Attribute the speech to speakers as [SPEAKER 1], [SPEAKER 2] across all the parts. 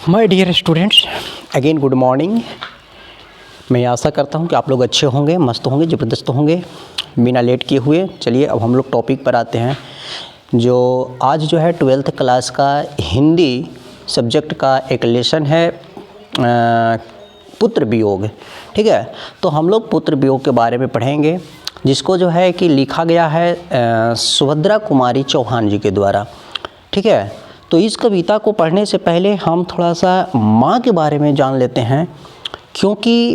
[SPEAKER 1] My dear students, again good morning. मैं आशा करता हूँ कि आप लोग अच्छे होंगे, मस्त होंगे, ज़बरदस्त होंगे, बिना लेट किए हुए। चलिए अब हम लोग टॉपिक पर आते हैं। जो आज जो है 12th क्लास का हिंदी सब्जेक्ट का एक लेसन है पुत्र वियोग। ठीक है, तो हम लोग पुत्र वियोग के बारे में पढ़ेंगे, जिसको जो है कि लिखा गया है सुभद्रा कुमारी चौहान जी के द्वारा। ठीक है, तो इस कविता को पढ़ने से पहले हम थोड़ा सा माँ के बारे में जान लेते हैं, क्योंकि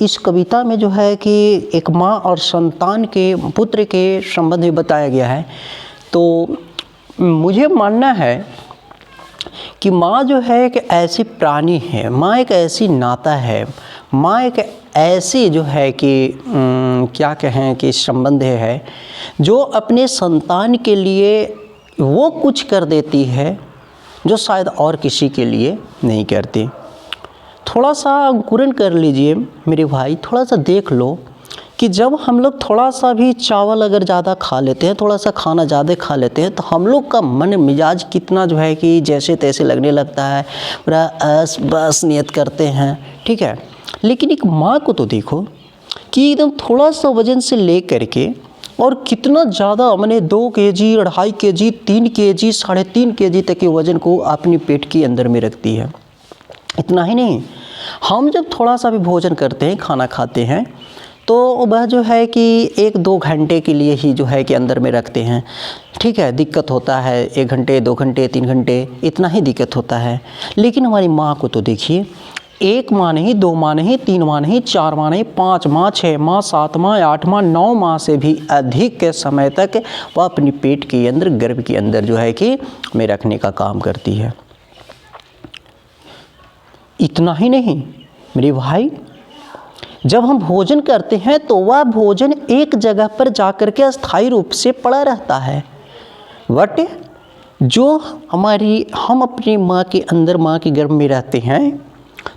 [SPEAKER 1] इस कविता में जो है कि एक माँ और संतान के पुत्र के संबंध में बताया गया है। तो मुझे मानना है कि माँ जो है एक ऐसी प्राणी है, माँ एक ऐसी नाता है, माँ एक ऐसी जो है कि क्या कहें कि संबंध है जो अपने संतान के लिए वो कुछ कर देती है जो शायद और किसी के लिए नहीं करती। थोड़ा सा अंकुरण कर लीजिए मेरे भाई, थोड़ा सा देख लो कि जब हम लोग थोड़ा सा भी चावल अगर ज़्यादा खा लेते हैं, थोड़ा सा खाना ज़्यादा खा लेते हैं, तो हम लोग का मन मिजाज कितना जो है कि जैसे तैसे लगने लगता है, पूरा अस बस नियत करते हैं। ठीक है, लेकिन एक माँ को तो देखो कि एकदम थोड़ा सा वजन से ले करके और कितना ज़्यादा, मैंने 2 केजी, 2.5 केजी, 3 केजी, 3.5 केजी तक के वज़न को अपनी पेट के अंदर में रखती है। इतना ही नहीं, हम जब थोड़ा सा भी भोजन करते हैं, खाना खाते हैं, तो वह जो है कि 1-2 घंटे के लिए ही जो है कि अंदर में रखते हैं। ठीक है, दिक्कत होता है 1 घंटे, 2 घंटे, 3 घंटे, इतना ही दिक्कत होता है। लेकिन हमारी माँ को तो देखिए, 1 माह नहीं, 2 माह नहीं, 3 माह नहीं, 4 माह नहीं, 5 माह, 6 माह, 7 माह, 8 माह, 9 माह से भी अधिक के समय तक वह अपनी पेट के अंदर, गर्भ के अंदर जो है कि में रखने का काम करती है। इतना ही नहीं मेरे भाई, जब हम भोजन करते हैं तो वह भोजन एक जगह पर जाकर के अस्थायी रूप से पड़ा रहता है। बट जो हम अपनी माँ के अंदर, माँ के गर्भ में रहते हैं,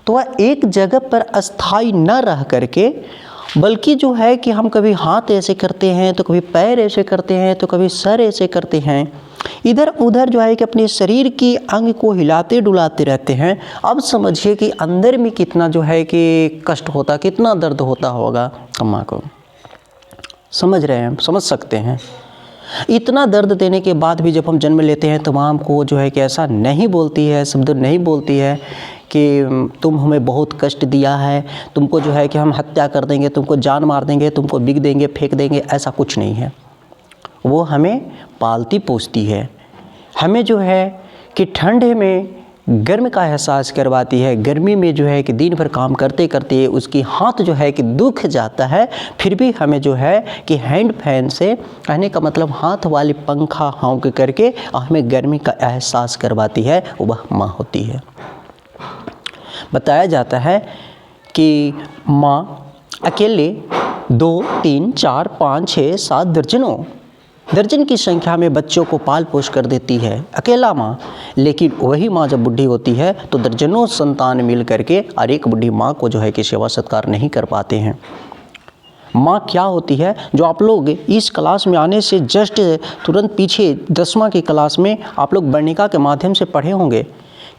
[SPEAKER 1] तो वह एक जगह पर अस्थाई न रह करके, बल्कि जो है कि हम कभी हाथ ऐसे करते हैं, तो कभी पैर ऐसे करते हैं, तो कभी सर ऐसे करते हैं, इधर उधर जो है कि अपने शरीर की अंग को हिलाते डुलाते रहते हैं। अब समझिए कि अंदर में कितना जो है कि कष्ट होता, कितना दर्द होता होगा अम्मा को। समझ रहे हैं, समझ सकते हैं। इतना दर्द देने के बाद भी जब हम जन्म लेते हैं तो माँ को जो है कि ऐसा नहीं बोलती है, शब्द नहीं बोलती है कि तुम हमें बहुत कष्ट दिया है, तुमको जो है कि हम हत्या कर देंगे, तुमको जान मार देंगे, तुमको बिक देंगे, फेंक देंगे, ऐसा कुछ नहीं है। वो हमें पालती पोसती है, हमें जो है कि ठंड में गर्म का एहसास करवाती है, गर्मी में जो है कि दिन भर काम करते करते उसकी हाथ जो है कि दुख जाता है, फिर भी हमें जो है कि हैंड फैन से, कहने का मतलब हाथ वाली पंखा हॉक करके हमें गर्मी का एहसास करवाती है, वह माँ होती है। बताया जाता है कि माँ अकेले 2, 3, 4, 5, 6, 7 दर्जन की संख्या में बच्चों को पाल पोष कर देती है, अकेला माँ। लेकिन वही माँ जब बुढ़ी होती है तो दर्जनों संतान मिल करके और एक बुढ़ी माँ को जो है कि सेवा सत्कार नहीं कर पाते हैं। माँ क्या होती है, जो आप लोग इस क्लास में आने से जस्ट तुरंत पीछे 10वां की क्लास में आप लोग वर्णिका के माध्यम से पढ़े होंगे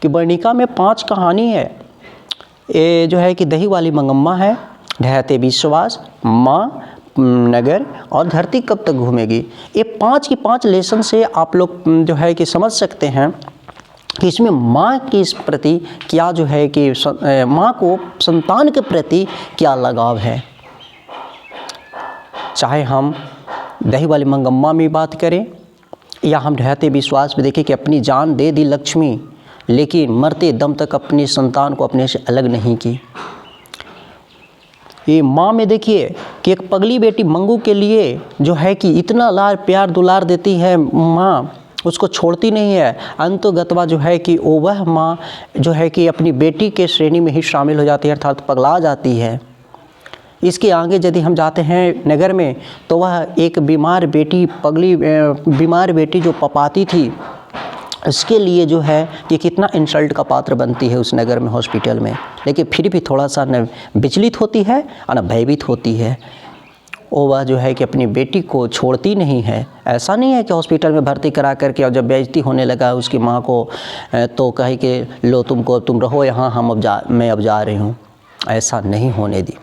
[SPEAKER 1] कि वर्णिका में 5 कहानी है। ये जो है कि दही वाली मंगम्मा है, ढहते विश्वास, माँ, नगर और धरती कब तक घूमेगी। ये 5 की 5 लेसन से आप लोग जो है कि समझ सकते हैं कि इसमें माँ के इस प्रति क्या जो है कि माँ को संतान के प्रति क्या लगाव है। चाहे हम दही वाली मंगम्मा में बात करें या हम ढहते विश्वास में देखें कि अपनी जान दे दी लक्ष्मी, लेकिन मरते दम तक अपनी संतान को अपने से अलग नहीं की। ये माँ में देखिए कि एक पगली बेटी मंगू के लिए जो है कि इतना लाड प्यार दुलार देती है माँ, उसको छोड़ती नहीं है। अंतोगतवा जो है कि वह माँ जो है कि अपनी बेटी के श्रेणी में ही शामिल हो जाती है, अर्थात पगला जाती है। इसके आगे यदि हम जाते हैं नगर में, तो वह एक बीमार बेटी, बीमार बेटी जो पपाती थी, इसके लिए जो है कि कितना इंसल्ट का पात्र बनती है उस नगर में, हॉस्पिटल में। लेकिन फिर भी थोड़ा सा न विचलित होती है और न भयभीत होती है। वो वह जो है कि अपनी बेटी को छोड़ती नहीं है। ऐसा नहीं है कि हॉस्पिटल में भर्ती करा करके और जब बेइज्जती होने लगा उसकी माँ को तो कहे कि लो तुम रहो यहाँ, मैं अब जा रही हूँ। ऐसा नहीं होने दी।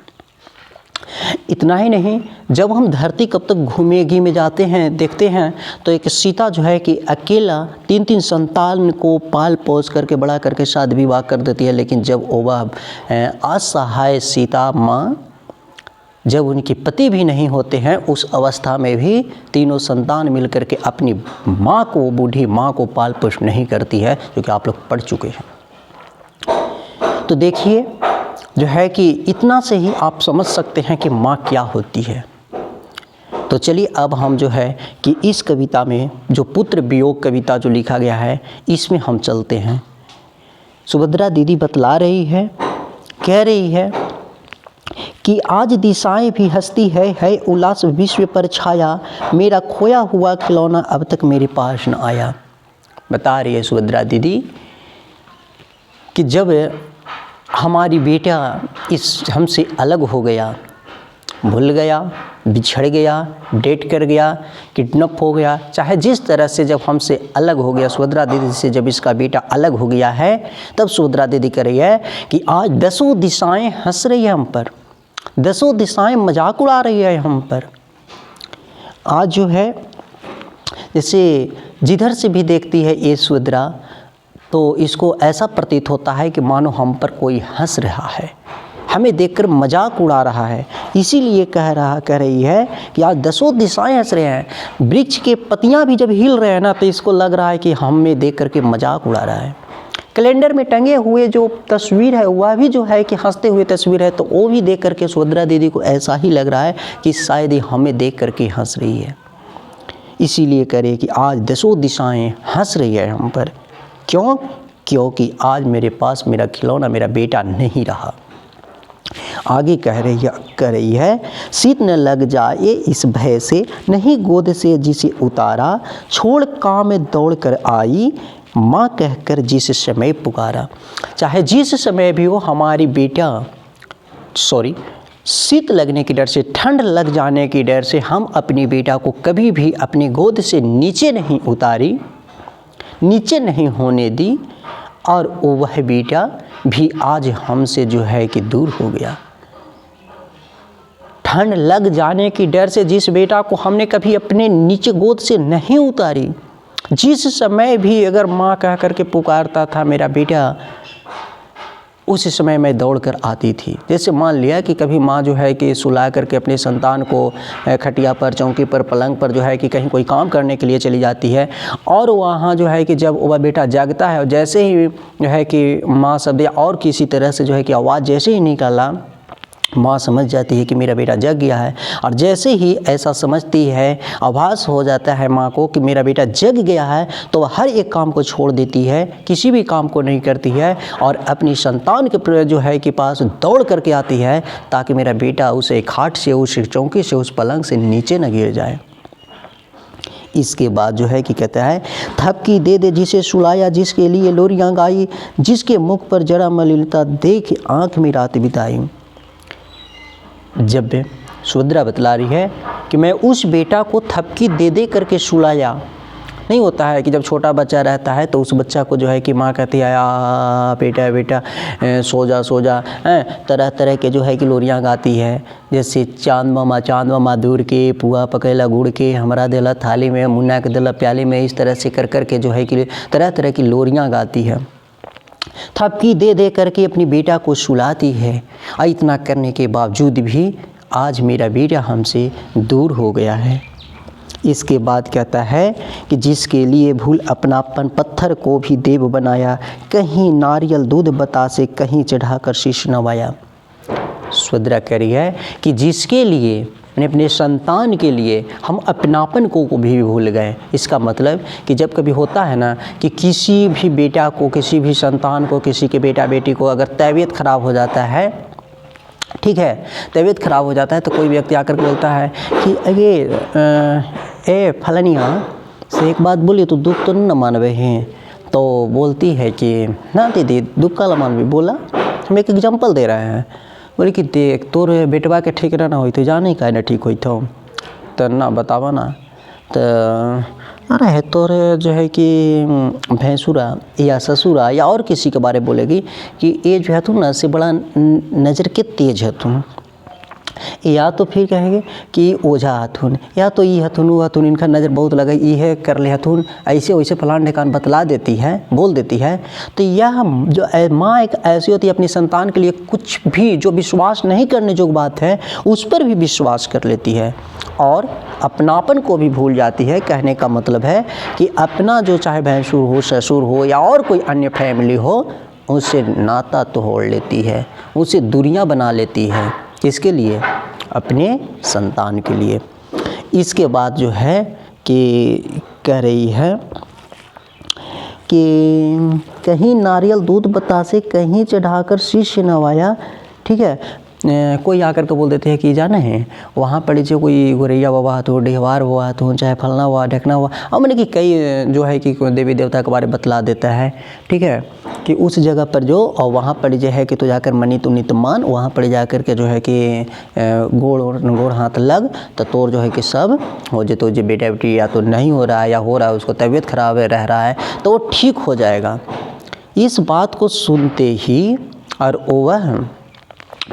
[SPEAKER 1] इतना ही नहीं, जब हम धरती कब तक घूमेगी में जाते हैं, देखते हैं तो एक सीता जो है कि अकेला 3-3 संतान को पाल पोस करके बड़ा करके शादी विवाह कर देती है। लेकिन जब वह असहाय सीता माँ, जब उनके पति भी नहीं होते हैं, उस अवस्था में भी तीनों संतान मिलकर के अपनी माँ को, बूढ़ी माँ को पाल पोष नहीं करती है, जो कि आप लोग पढ़ चुके हैं। तो देखिए जो है कि इतना से ही आप समझ सकते हैं कि माँ क्या होती है। तो चलिए अब हम जो है कि इस कविता में जो पुत्र वियोग कविता जो लिखा गया है, इसमें हम चलते हैं। सुभद्रा दीदी बतला रही है, कह रही है कि आज दिशाएं भी हंसती है उल्लास विश्व पर छाया, मेरा खोया हुआ खिलौना अब तक मेरे पास न आया। बता रही है सुभद्रा दीदी कि जब हमारी बेटा इस हमसे अलग हो गया, भूल गया, बिछड़ गया, डेट कर गया, किडनैप हो गया, चाहे जिस तरह से जब हमसे अलग हो गया, सुभद्रा दीदी से जब इसका बेटा अलग हो गया है, तब सुभद्रा दीदी कह रही है कि आज 10 दिशाएं हंस रही है हम पर, 10 दिशाएं मजाक उड़ा रही है हम पर। आज जो है जैसे जिधर से भी देखती है ये सुभद्रा, तो इसको ऐसा प्रतीत होता है कि मानो हम पर कोई हंस रहा है, हमें देखकर मजाक उड़ा रहा है। इसीलिए कह रही है कि आज 10 दिशाएं हंस रहे हैं। वृक्ष के पत्तियां भी जब हिल रहे हैं ना, तो इसको लग रहा है कि हमें देख करके मजाक उड़ा रहा है। कैलेंडर में टंगे हुए जो तस्वीर है वह भी जो है कि हंसते हुए तस्वीर है, तो वो भी देख करके सुभद्रा दीदी को ऐसा ही लग रहा है कि शायद ही हमें देख करके हंस रही है। इसीलिए कह रही है कि आज 10 दिशाएं हंस रही है हम पर। क्यों? क्योंकि आज मेरे पास मेरा खिलौना, मेरा बेटा नहीं रहा। आगे कह रही है शीत न लग जाए इस भय से, नहीं गोद से जिसे उतारा, छोड़ काम में दौड़ कर आई, माँ कहकर जिस समय पुकारा। चाहे जिस समय भी हो हमारी बेटा शीत लगने की डर से, ठंड लग जाने की डर से हम अपनी बेटा को कभी भी अपनी गोद से नीचे नहीं उतारी, नीचे नहीं होने दी, और वह बेटा भी आज हमसे जो है कि दूर हो गया। ठंड लग जाने की डर से जिस बेटा को हमने कभी अपने नीचे गोद से नहीं उतारी, जिस समय भी अगर माँ कह करके पुकारता था मेरा बेटा, उस समय मैं दौड़ कर आती थी। जैसे मान लिया कि कभी माँ जो है कि सुला करके अपने संतान को खटिया पर, चौकी पर, पलंग पर जो है कि कहीं कोई काम करने के लिए चली जाती है, और वहाँ जो है कि जब वह बेटा जागता है और जैसे ही जो है कि माँ शब्द या और किसी तरह से जो है कि आवाज़ जैसे ही निकाला, माँ समझ जाती है कि मेरा बेटा जग गया है। और जैसे ही ऐसा समझती है, आभास हो जाता है माँ को कि मेरा बेटा जग गया है, तो वह हर एक काम को छोड़ देती है, किसी भी काम को नहीं करती है, और अपनी संतान के जो है कि पास दौड़ करके आती है, ताकि मेरा बेटा उस खाट से, उस चौकी से, उस पलंग से नीचे न गिर जाए। इसके बाद जो है कि कहता है थपकी दे दे जिसे सुलाया, जिसके लिए लोरियाँ गाई, जिसके मुख पर जरा मलिनता देख आँख में रात बिताई। जब सुभद्रा बतला रही है कि मैं उस बेटा को थपकी दे दे करके सुलाया। नहीं होता है कि जब छोटा बच्चा रहता है तो उस बच्चा को जो है कि माँ कहती है आ बेटा बेटा सो जा, तरह तरह के जो है कि लोरियाँ गाती है, जैसे चांद मामा दूर के, पुआ पकैला गुड़ के, हमारा दिला थाली में, मुन्ना के दिला प्याली में, इस तरह से कर के जो है कि तरह तरह की लोरियाँ गाती है। थपकी दे दे करके अपनी बेटा को सुलाती है, और इतना करने के बावजूद भी आज मेरा बेटा हमसे दूर हो गया है। इसके बाद कहता है कि जिसके लिए भूल अपनापन पत्थर को भी देव बनाया, कहीं नारियल दूध बतासे, कहीं चढ़ाकर शीश नवाया। सुभद्रा कह रही है कि जिसके लिए, अपने संतान के लिए हम अपनापन को भी भूल गए। इसका मतलब कि जब कभी होता है ना कि किसी भी बेटा को, किसी भी संतान को, किसी के बेटा बेटी को अगर तबीयत ख़राब हो जाता है, ठीक है, तबीयत ख़राब हो जाता है, तो कोई व्यक्ति आकर बोलता है कि अरे फलनिया से एक बात बोली तो दुख तो न मानवे हैं। तो बोलती है कि ना दीदी दुख का मानवे, बोला हम एक एग्जाम्पल दे रहे हैं। बोले कि देख तोर बेटवा के ठीक ना होई तो जाने का ना ठीक होई तो ना बतावा ना तो अरे तोर जो है कि भैंसुरा या ससुरा या और किसी के बारे बोलेगी कि ये जो है तू ना से बड़ा नज़र के तेज है तुम, या तो फिर कहेंगे कि ओझा हथुन, या तो ये हथुन वो हथुन, इनका नज़र बहुत लगा, ये कर ले हथुन, ऐसे वैसे फलान ढेकान बतला देती है, बोल देती है। तो यह जो माँ एक ऐसी होती है अपनी संतान के लिए कुछ भी जो विश्वास नहीं करने जो बात है उस पर भी विश्वास कर लेती है और अपनापन को भी भूल जाती है। कहने का मतलब है कि अपना जो चाहे भैंसुर हो, ससुर हो या और कोई अन्य फैमिली हो, उससे नाता तोड़ लेती है, उससे दूरियां बना लेती है। किसके लिए? अपने संतान के लिए। इसके बाद जो है कि कह रही है कि कहीं नारियल दूध बतासे, कहीं चढ़ाकर शीश नवाया। ठीक है, कोई आकर के बोल देते हैं कि जाना है वहाँ पर जो कोई गोरैया बाबा तो डेहवार हुआ तो चाहे फलना हुआ ढकना हुआ, और मैंने कि कई जो है कि देवी देवता के बारे बतला देता है। ठीक है, कि उस जगह पर जो और वहाँ पर जो है कि तो जाकर मनी तो नित मान, वहाँ पर जाकर के जो है कि गोड़ हाथ लग तो तोर जो है कि सब हो जे, तो जो बेटा बेटी या तो नहीं हो रहा है या हो रहा है, उसको तबीयत खराब रह रहा है तो वो ठीक हो जाएगा। इस बात को सुनते ही और वह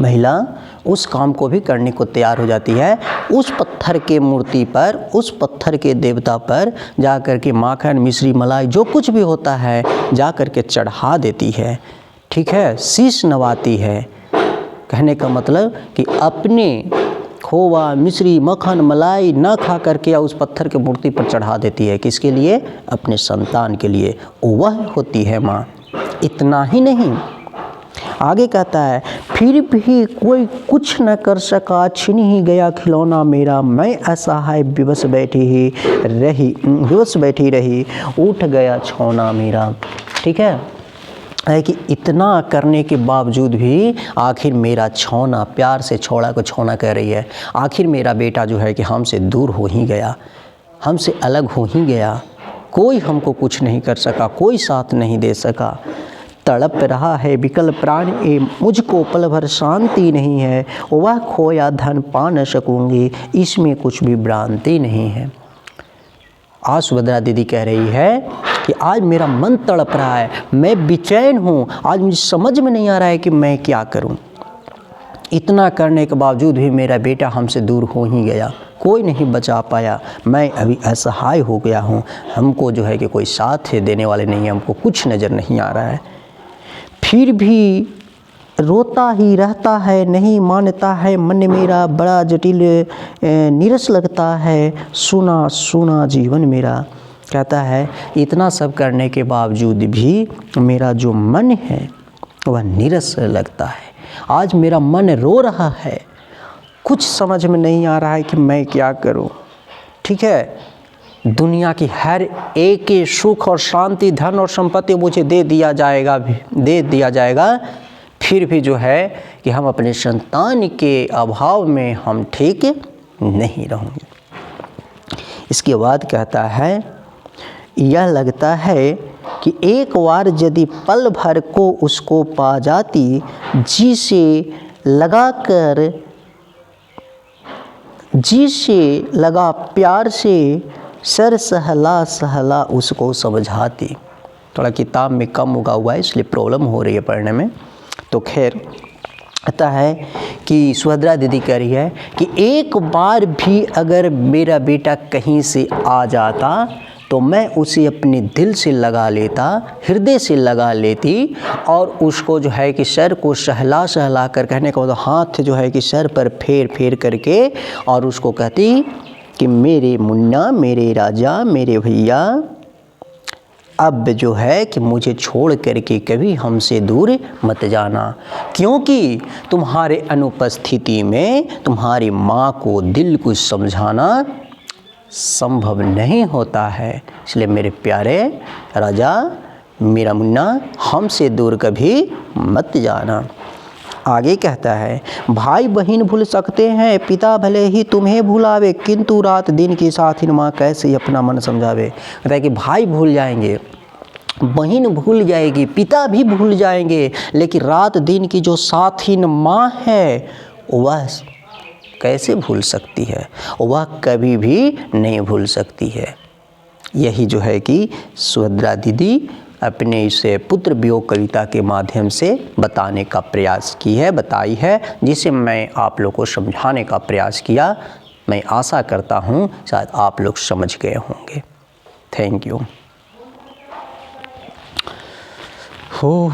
[SPEAKER 1] महिला उस काम को भी करने को तैयार हो जाती है। उस पत्थर के मूर्ति पर, उस पत्थर के देवता पर जा कर के माखन मिश्री मलाई जो कुछ भी होता है जा कर के चढ़ा देती है। ठीक है, शीश नवाती है। कहने का मतलब कि अपने खोवा मिश्री मक्खन मलाई न खा करके या उस पत्थर के मूर्ति पर चढ़ा देती है। किसके लिए? अपने संतान के लिए। वह होती है माँ। इतना ही नहीं, आगे कहता है फिर भी कोई कुछ न कर सका, छिन ही गया खिलौना मेरा, मैं असहाय विवश बैठी रही, उठ गया छौना मेरा। ठीक है कि इतना करने के बावजूद भी आखिर मेरा छौना, प्यार से छोड़ा को छौना कह रही है, आखिर मेरा बेटा जो है कि हमसे दूर हो ही गया, हमसे अलग हो ही गया, कोई हमको कुछ नहीं कर सका, कोई साथ नहीं दे सका। तड़प रहा है विकल प्राण ए, मुझको पल भर शांति नहीं है, वह खोया धन पा न सकूंगी, इसमें कुछ भी भ्रांति नहीं है। आज सुभद्रा दीदी कह रही है कि आज मेरा मन तड़प रहा है, मैं बेचैन हूँ, आज मुझे समझ में नहीं आ रहा है कि मैं क्या करूँ। इतना करने के बावजूद भी मेरा बेटा हमसे दूर हो ही गया, कोई नहीं बचा पाया, मैं अभी असहाय हो गया हूँ, हमको जो है कि कोई साथ देने वाले नहीं है, हमको कुछ नज़र नहीं आ रहा है। फिर भी रोता ही रहता है, नहीं मानता है मन मेरा, बड़ा जटिल नीरस लगता है, सुना सुना जीवन मेरा। कहता है इतना सब करने के बावजूद भी मेरा जो मन है वह नीरस लगता है। आज मेरा मन रो रहा है, कुछ समझ में नहीं आ रहा है कि मैं क्या करूं। ठीक है, दुनिया की हर एक के सुख और शांति, धन और संपत्ति मुझे दे दिया जाएगा, फिर भी जो है कि हम अपने संतान के अभाव में हम ठीक नहीं रहेंगे। इसके बाद कहता है यह लगता है कि एक बार यदि पल भर को उसको पा जाती, जी से लगा प्यार से, सर सहला उसको समझाती। थोड़ा किताब में कम उगा हुआ है इसलिए प्रॉब्लम हो रही है पढ़ने में। तो खैर कहता है कि सुभद्रा दीदी कह रही है कि एक बार भी अगर मेरा बेटा कहीं से आ जाता तो मैं उसे अपने दिल से लगा लेता, हृदय से लगा लेती, और उसको जो है कि सर को सहला कर, कहने का मतलब हाथ जो है कि सर पर फेर करके, और उसको कहती कि मेरे मुन्ना, मेरे राजा, मेरे भैया, अब जो है कि मुझे छोड़ करके कभी हमसे दूर मत जाना, क्योंकि तुम्हारे अनुपस्थिति में तुम्हारी माँ को दिल को समझाना संभव नहीं होता है। इसलिए मेरे प्यारे राजा, मेरा मुन्ना, हमसे दूर कभी मत जाना। आगे कहता है भाई बहन भूल सकते हैं, पिता भले ही तुम्हें भुलावे, किंतु रात दिन की साथिन माँ कैसे अपना मन समझावे। कहता है कि भाई भूल जाएंगे, बहन भूल जाएगी, पिता भी भूल जाएंगे, लेकिन रात दिन की जो साथीन माँ है वह कैसे भूल सकती है, वह कभी भी नहीं भूल सकती है। यही जो है कि सुभद्रा दीदी अपने इसे पुत्र वियोग कविता के माध्यम से बताने का प्रयास की है, बताई है, जिसे मैं आप लोग को समझाने का प्रयास किया। मैं आशा करता हूँ शायद आप लोग समझ गए होंगे। Thank you. हो